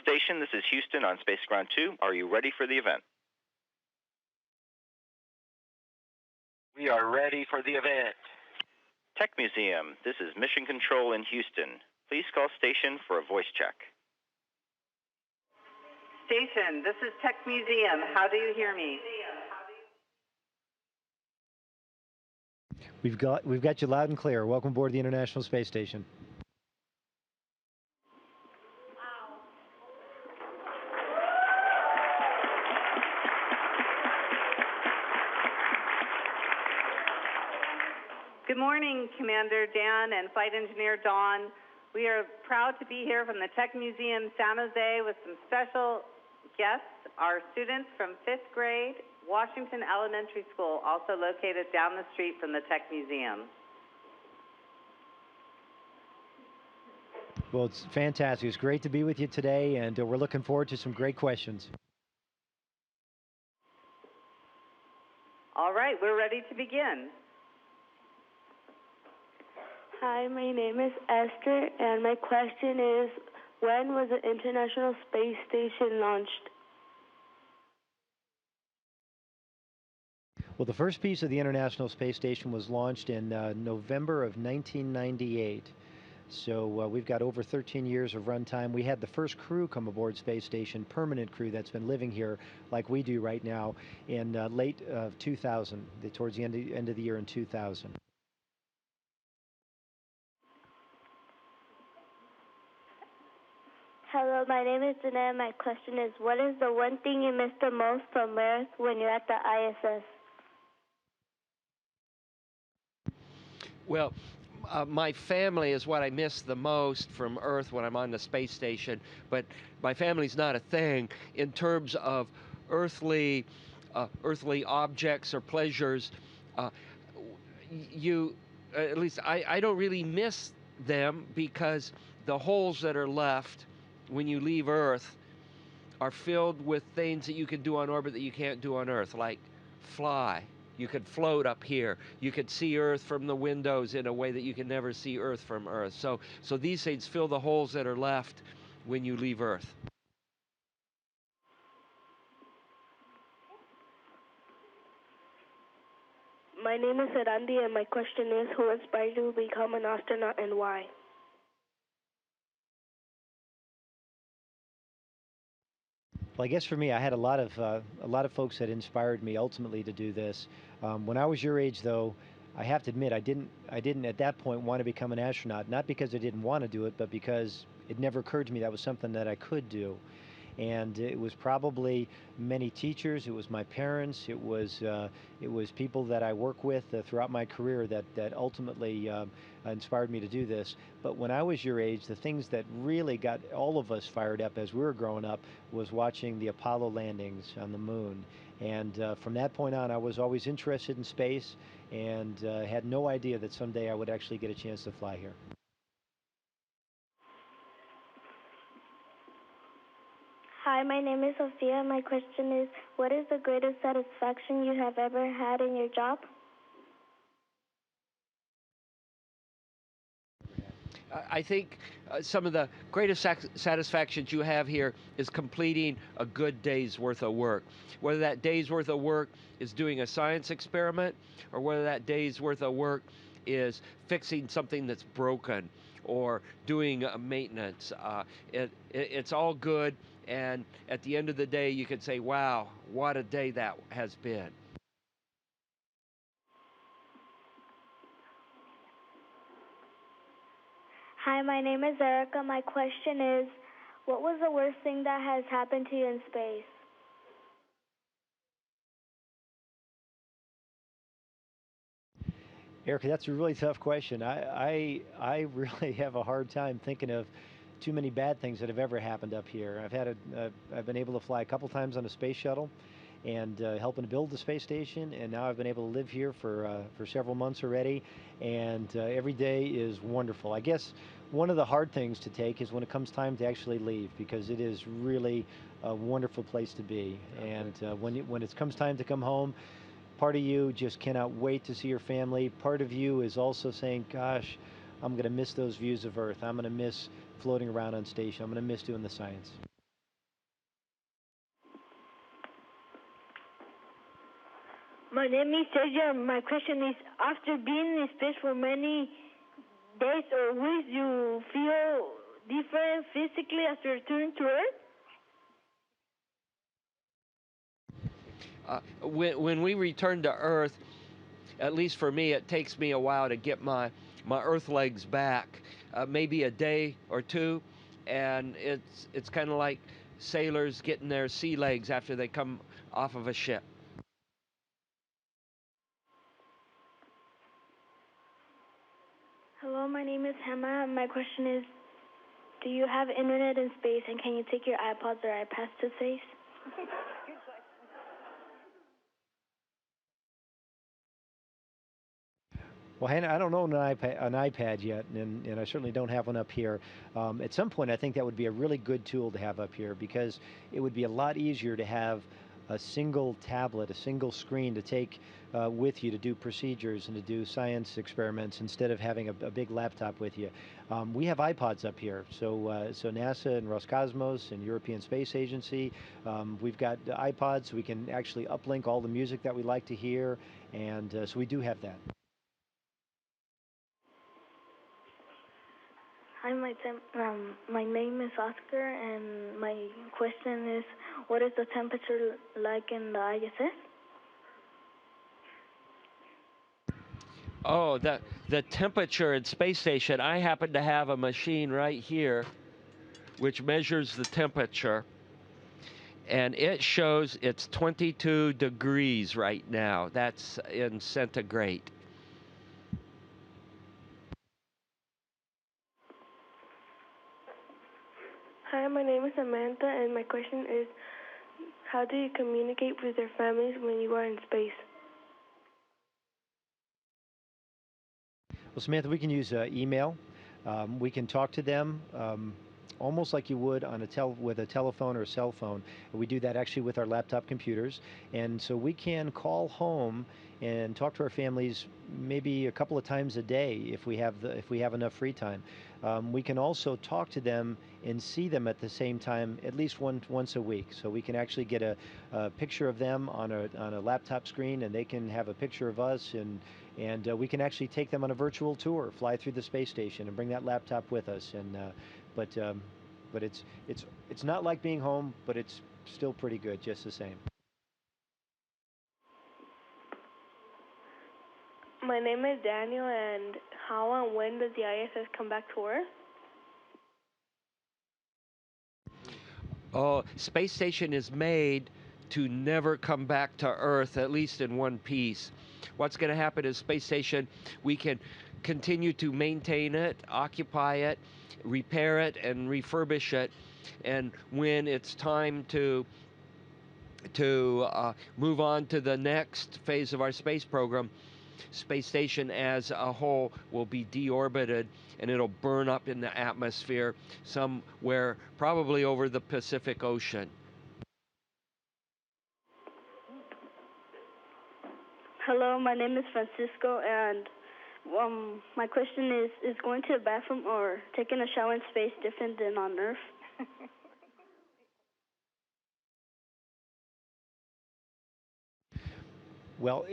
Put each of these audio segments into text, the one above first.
Station, this is Houston on Space Ground 2. Are you ready for the event? We are ready for the event. Tech Museum, this is Mission Control in Houston. Please call station for a voice check. Station, this is Tech Museum. How do you hear me? We've got you loud and clear. Welcome aboard the International Space Station. Good morning, Commander Dan and Flight Engineer Dawn. We are proud to be here from the Tech Museum San Jose with some special guests, our students from 5th grade, Washington Elementary School, also located down the street from the Tech Museum. Well, it's fantastic. It's great to be with you today, and we're looking forward to some great questions. All right, we're ready to begin. Hi, my name is Esther, and my question is, when was the International Space Station launched? Well, the first piece of the International Space Station was launched in November of 1998. So we've got over 13 years of runtime. We had the first crew come aboard Space Station, permanent crew that's been living here like we do right now, in late 2000, towards the end of the year in 2000. Hello, my name is Dana, and my question is, what is the one thing you miss the most from Earth when you're at the ISS? Well, my family is what I miss the most from Earth when I'm on the space station, but my family's not a thing in terms of earthly objects or pleasures. At least I don't really miss them, because the holes that are left when you leave Earth are filled with things that you can do on orbit that you can't do on Earth, like fly. You could float up here. You could see Earth from the windows in a way that you can never see Earth from Earth. So these things fill the holes that are left when you leave Earth. My name is Arandi, and my question is, who inspired you to become an astronaut and why? Well, I guess for me, I had a lot of folks that inspired me ultimately to do this. When I was your age, though, I have to admit I didn't at that point want to become an astronaut. Not because I didn't want to do it, but because it never occurred to me that was something that I could do. And it was probably many teachers, it was my parents, it was people that I work with throughout my career that ultimately inspired me to do this. But when I was your age, the things that really got all of us fired up as we were growing up was watching the Apollo landings on the moon. And from that point on, I was always interested in space, and had no idea that someday I would actually get a chance to fly here. Hi, my name is Sophia. My question is, what is the greatest satisfaction you have ever had in your job? I think some of the greatest satisfactions you have here is completing a good day's worth of work. Whether that day's worth of work is doing a science experiment, or whether that day's worth of work is fixing something that's broken, or doing maintenance. It's all good, and at the end of the day, you can say, wow, what a day that has been. Hi, my name is Erica. My question is, what was the worst thing that has happened to you in space? Erica, that's a really tough question. I really have a hard time thinking of too many bad things that have ever happened up here. I've been able to fly a couple times on a space shuttle, and helping to build the space station, and now I've been able to live here for several months already, and every day is wonderful. I guess one of the hard things to take is when it comes time to actually leave, because it is really a wonderful place to be. And when it comes time to come home, part of you just cannot wait to see your family. Part of you is also saying, gosh, I'm going to miss those views of Earth. I'm going to miss floating around on station. I'm going to miss doing the science. My name is Sergio. My question is, after being in space for many days or weeks, you feel different physically after returning to Earth? When we return to Earth, at least for me, it takes me a while to get my Earth legs back, maybe a day or two, and it's kind of like sailors getting their sea legs after they come off of a ship. Hello, my name is Hema. My question is, do you have internet in space, and can you take your iPods or iPads to space? Well, Hannah, I don't own an iPad yet, and I certainly don't have one up here. At some point, I think that would be a really good tool to have up here because it would be a lot easier to have a single tablet, a single screen to take with you to do procedures and to do science experiments instead of having a big laptop with you. We have iPods up here, so NASA and Roscosmos and European Space Agency, we've got iPods, so we can actually uplink all the music that we like to hear, and so we do have that. Hi, my name is Oscar, and my question is, what is the temperature like in the ISS? Oh, the temperature at space station, I happen to have a machine right here which measures the temperature, and it shows it's 22 degrees right now. That's in centigrade. Hi, my name is Samantha, and my question is, how do you communicate with your families when you are in space? Well, Samantha, we can use email. We can talk to them almost like you would on with a telephone or a cell phone. We do that actually with our laptop computers, and so we can call home and talk to our families maybe a couple of times a day if we have enough free time. We can also talk to them and see them at the same time at least once a week. So we can actually get a picture of them on a laptop screen, and they can have a picture of us, and we can actually take them on a virtual tour, fly through the space station, and bring that laptop with us. But it's not like being home, but it's still pretty good just the same. My name is Daniel, and how and when does the ISS come back to Earth? Oh, space station is made to never come back to Earth, at least in one piece. What's going to happen is space station, we can continue to maintain it, occupy it, repair it, and refurbish it. And when it's time to move on to the next phase of our space program, space station as a whole will be deorbited, and it'll burn up in the atmosphere somewhere probably over the Pacific Ocean. Hello, my name is Francisco, and my question is going to the bathroom or taking a shower in space different than on Earth? Well,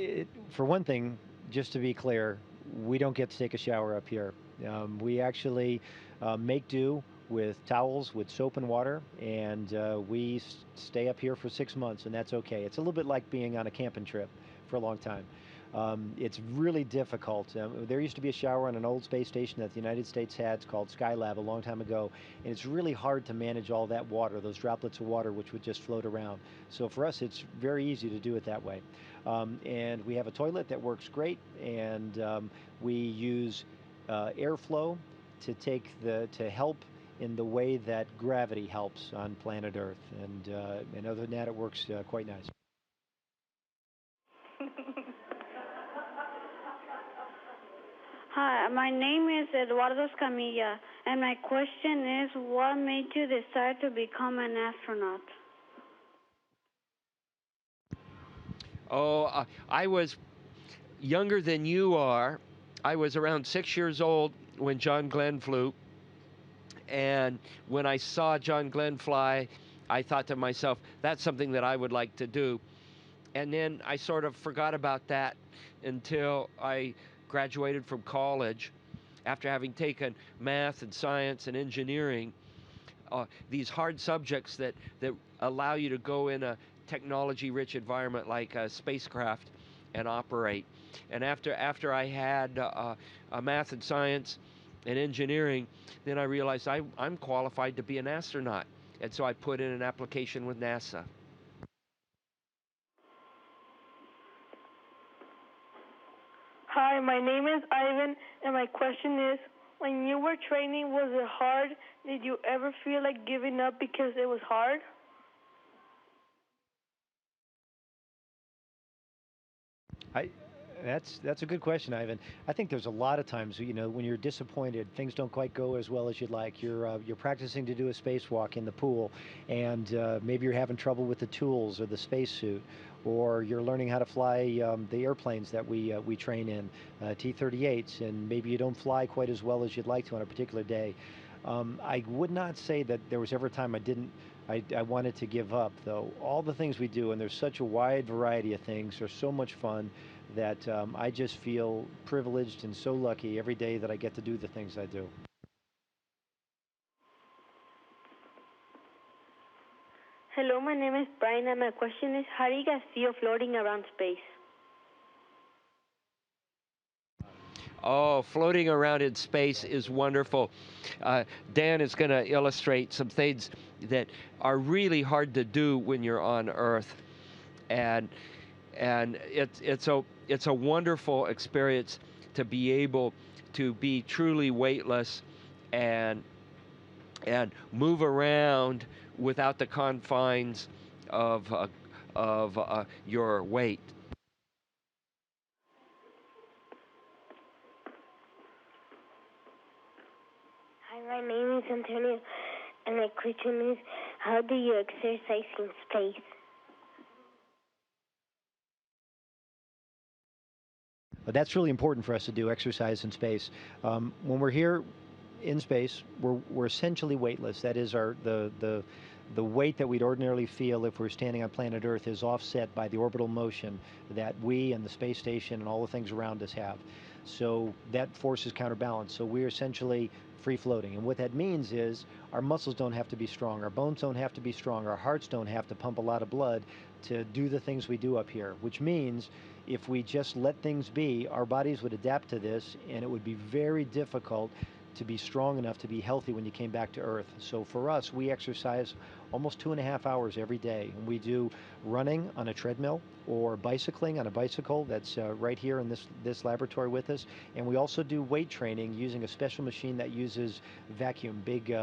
for one thing, just to be clear, we don't get to take a shower up here. We actually make do with towels, with soap and water, and we stay up here for 6 months, and that's okay. It's a little bit like being on a camping trip for a long time. It's really difficult. There used to be a shower on an old space station that the United States had. It's called Skylab a long time ago, and it's really hard to manage all that water, those droplets of water which would just float around. So for us, it's very easy to do it that way. And we have a toilet that works great, and we use airflow to help in the way that gravity helps on planet Earth. And other than that, it works quite nice. Hi, my name is Eduardo Escamilla, and my question is, what made you decide to become an astronaut? Oh, I was younger than you are. I was around 6 years old when John Glenn flew. And when I saw John Glenn fly, I thought to myself, that's something that I would like to do. And then I sort of forgot about that until I graduated from college after having taken math and science and engineering, these hard subjects that allow you to go in a technology-rich environment like a spacecraft and operate. And after I had math and science and engineering, then I realized I'm qualified to be an astronaut. And so I put in an application with NASA. Hi, my name is Ivan, and my question is, when you were training, was it hard? Did you ever feel like giving up because it was hard? That's a good question, Ivan. I think there's a lot of times, when you're disappointed, things don't quite go as well as you'd like. You're practicing to do a spacewalk in the pool, and maybe you're having trouble with the tools or the spacesuit, or you're learning how to fly the airplanes that we train in, T-38s, and maybe you don't fly quite as well as you'd like to on a particular day. I would not say that there was ever a time I wanted to give up, though. All the things we do, and there's such a wide variety of things, are so much fun that I just feel privileged and so lucky every day that I get to do the things I do. Hello, my name is Brian, and my question is, how do you guys feel floating around space? Oh, floating around in space is wonderful. Dan is going to illustrate some things that are really hard to do when you're on Earth, and it's a wonderful experience to be able to be truly weightless and move around without the confines of your weight. Hi, my name is Antonio, and my question is, how do you exercise in space? But that's really important for us to do, exercise in space. When we're here in space, we're essentially weightless. That is, the weight that we'd ordinarily feel if we're standing on planet Earth is offset by the orbital motion that we and the space station and all the things around us have. So that force is counterbalanced. So we're essentially free floating. And what that means is our muscles don't have to be strong, our bones don't have to be strong, our hearts don't have to pump a lot of blood to do the things we do up here, which means if we just let things be, our bodies would adapt to this, and it would be very difficult to be strong enough to be healthy when you came back to Earth. So for us, we exercise almost 2.5 hours every day. And we do running on a treadmill or bicycling on a bicycle that's right here in this laboratory with us. And we also do weight training using a special machine that uses vacuum, big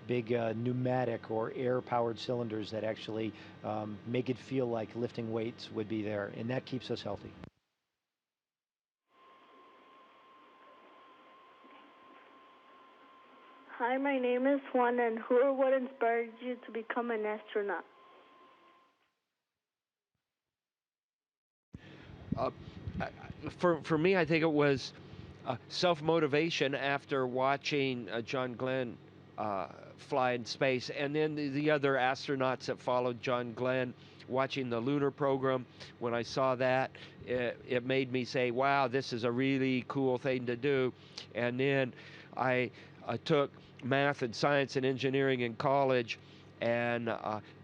pneumatic or air-powered cylinders that actually make it feel like lifting weights would be there. And that keeps us healthy. Hi, my name is Juan, and who or what inspired you to become an astronaut? For me, I think it was self-motivation after watching John Glenn fly in space, and then the other astronauts that followed John Glenn, watching the lunar program. When I saw that, it made me say, wow, this is a really cool thing to do. And then I took math and science and engineering in college and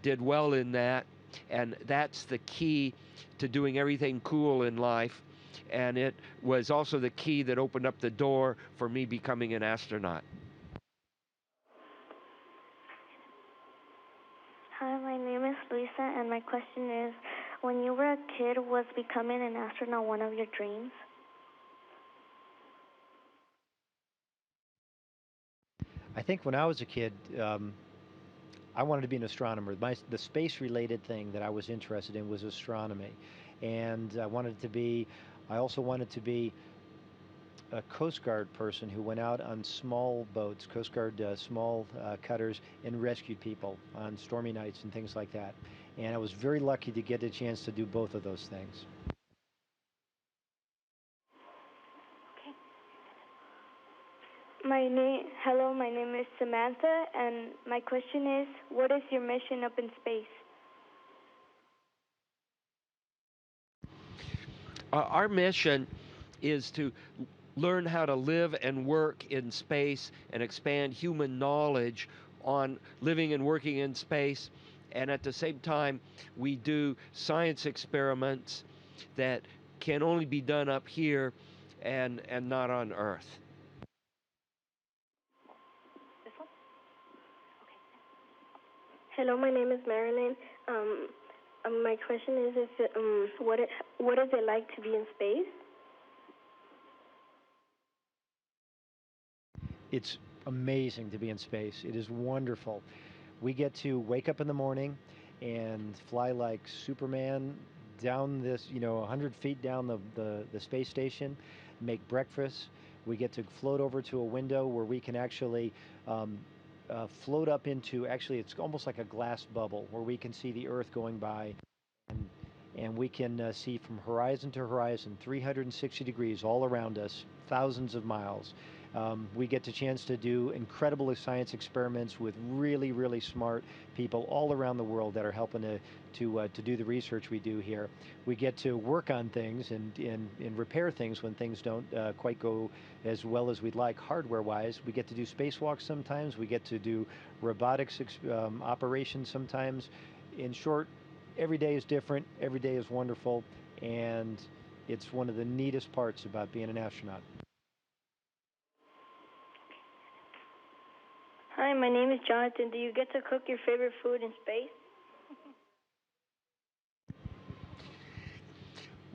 did well in that. And that's the key to doing everything cool in life. And it was also the key that opened up the door for me becoming an astronaut. Hi, my name is Luisa, and my question is, when you were a kid, was becoming an astronaut one of your dreams? I think when I was a kid, I wanted to be an astronomer. The space-related thing that I was interested in was astronomy, and I also wanted to be a Coast Guard person who went out on small boats, Coast Guard small cutters, and rescued people on stormy nights and things like that. And I was very lucky to get a chance to do both of those things. Hello, my name is Samantha, and my question is, what is your mission up in space? Our mission is to learn how to live and work in space and expand human knowledge on living and working in space. And at the same time, we do science experiments that can only be done up here and not on Earth. This one? Okay. Hello, my name is Marilyn. My question is, what is it like to be in space? It's amazing to be in space. It is wonderful. We get to wake up in the morning and fly like Superman down this, 100 feet down the space station, make breakfast. We get to float over to a window where we can actually float up into, actually, it's almost like a glass bubble where we can see the Earth going by. And we can see from horizon to horizon, 360 degrees all around us, thousands of miles. We get the chance to do incredible science experiments with really, really smart people all around the world that are helping to do the research we do here. We get to work on things and repair things when things don't quite go as well as we'd like hardware-wise. We get to do spacewalks sometimes. We get to do robotics operations sometimes. In short, every day is different, every day is wonderful, and it's one of the neatest parts about being an astronaut. Hi, my name is Jonathan. Do you get to cook your favorite food in space?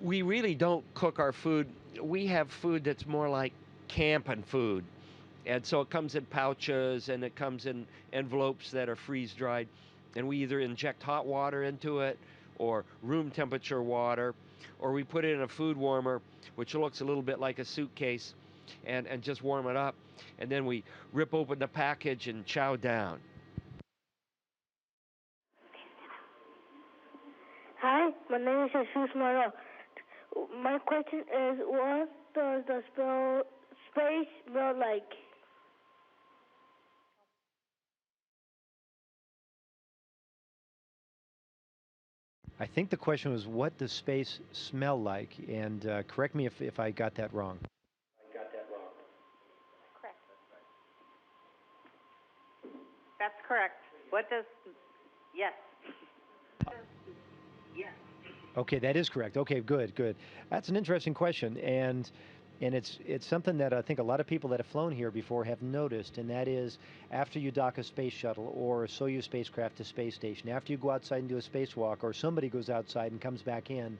We really don't cook our food. We have food that's more like camping food. And so it comes in pouches and it comes in envelopes that are freeze-dried. And we either inject hot water into it or room temperature water, or we put it in a food warmer, which looks a little bit like a suitcase, and just warm it up. And then we rip open the package and chow down. Hi, my name is Jesus Maro. My question is, what does the space smell like? I think the question was, what does space smell like? And correct me if I got that wrong. Correct. That's correct. What does, yes. Yes. Okay, that is correct. Okay, good. That's an interesting question, and it's something that I think a lot of people that have flown here before have noticed, and that is after you dock a space shuttle or a Soyuz spacecraft to space station, after you go outside and do a spacewalk, or somebody goes outside and comes back in,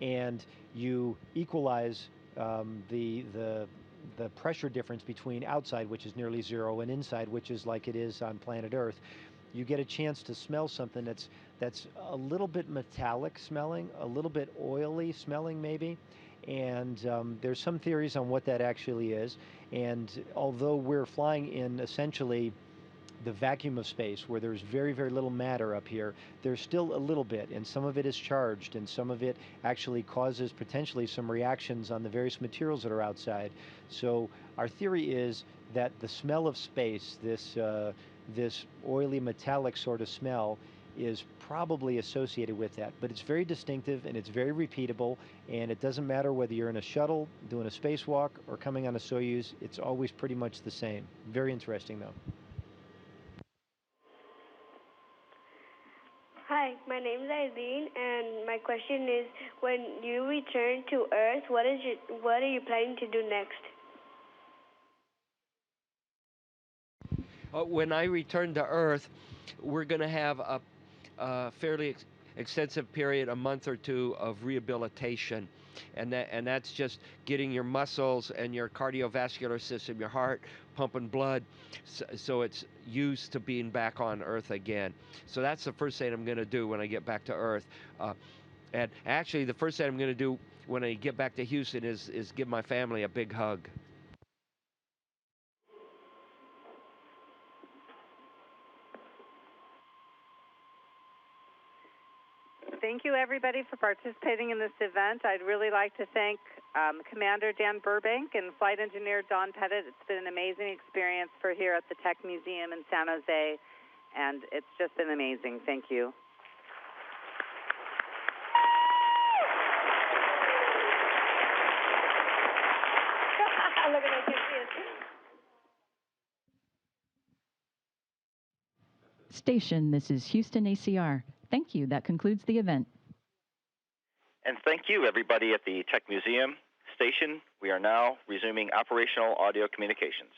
and you equalize the pressure difference between outside, which is nearly zero, and inside, which is like it is on planet Earth. You get a chance to smell something that's a little bit metallic smelling, a little bit oily smelling maybe, and there's some theories on what that actually is. And although we're flying in essentially the vacuum of space, where there's very, very little matter up here, there's still a little bit, and some of it is charged, and some of it actually causes potentially some reactions on the various materials that are outside. So our theory is that the smell of space, this oily metallic sort of smell, is probably associated with that. But it's very distinctive and it's very repeatable, and it doesn't matter whether you're in a shuttle, doing a spacewalk, or coming on a Soyuz, it's always pretty much the same. Very interesting though. Hi, my name is Eileen, and my question is, when you return to Earth, what are you planning to do next? When I return to Earth, we're going to have a fairly extensive period, a month or two of rehabilitation, and that's just getting your muscles and your cardiovascular system, your heart pumping blood, so it's used to being back on Earth again. So that's the first thing I'm going to do when I get back to Earth. And actually, the first thing I'm going to do when I get back to Houston is give my family a big hug. Thank you, everybody, for participating in this event. I'd really like to thank Commander Dan Burbank and Flight Engineer Don Pettit. It's been an amazing experience for here at the Tech Museum in San Jose, and it's just been amazing. Thank you. look at I can see it. Station, this is Houston ACR. Thank you. That concludes the event. And thank you, everybody at the Tech Museum. Station, we are now resuming operational audio communications.